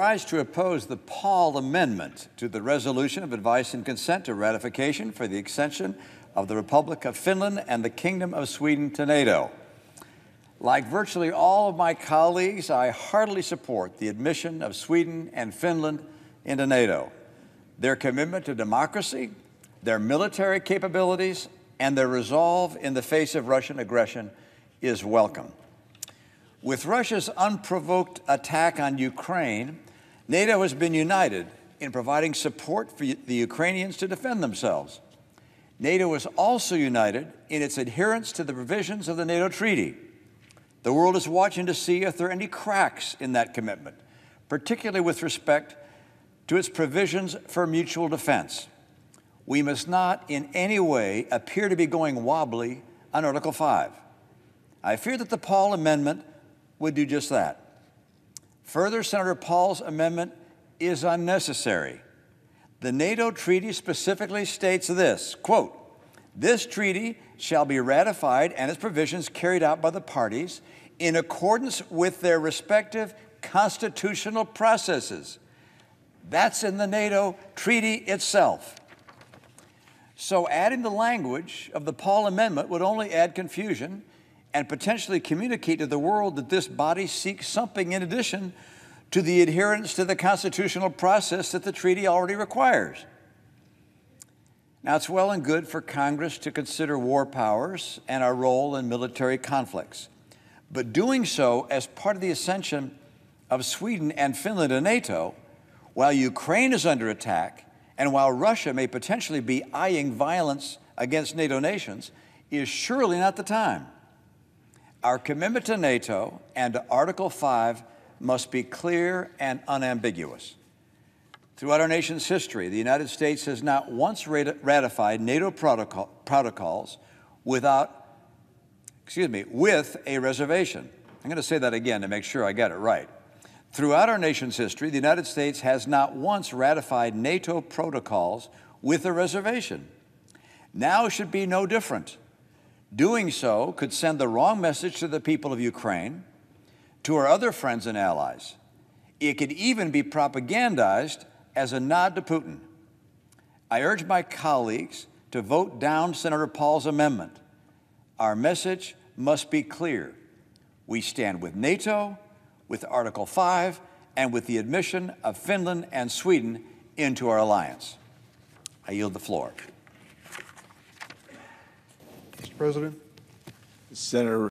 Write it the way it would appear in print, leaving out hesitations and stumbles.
rise to oppose the Paul Amendment to the Resolution of Advice and Consent to Ratification for the Accession of the Republic of Finland and the Kingdom of Sweden to NATO. Like virtually all of my colleagues, I heartily support the admission of Sweden and Finland into NATO. Their commitment to democracy, their military capabilities, and their resolve in the face of Russian aggression is welcome. With Russia's unprovoked attack on Ukraine, NATO has been united in providing support for the Ukrainians to defend themselves. NATO is also united in its adherence to the provisions of the NATO treaty. The world is watching to see if there are any cracks in that commitment, particularly with respect to its provisions for mutual defense. We must not in any way appear to be going wobbly on Article 5. I fear that the Paul Amendment would do just that. Further, Senator Paul's amendment is unnecessary. The NATO treaty specifically states this, quote, "This treaty shall be ratified and its provisions carried out by the parties in accordance with their respective constitutional processes." That's in the NATO treaty itself. So adding the language of the Paul Amendment would only add confusion and potentially communicate to the world that this body seeks something in addition to the adherence to the constitutional process that the treaty already requires. Now, it's well and good for Congress to consider war powers and our role in military conflicts, but doing so as part of the accession of Sweden and Finland to NATO, while Ukraine is under attack and while Russia may potentially be eyeing violence against NATO nations, is surely not the time. Our commitment to NATO and to Article 5 must be clear and unambiguous. Throughout our nation's history, the United States has not once ratified NATO protocols with a reservation. I'm going to say that again to make sure I get it right. Throughout our nation's history, the United States has not once ratified NATO protocols with a reservation. Now should be no different. Doing so could send the wrong message to the people of Ukraine, to our other friends and allies. It could even be propagandized as a nod to Putin. I urge my colleagues to vote down Senator Paul's amendment. Our message must be clear. We stand with NATO, with Article 5, and with the admission of Finland and Sweden into our alliance. I yield the floor. Mr. President. Senator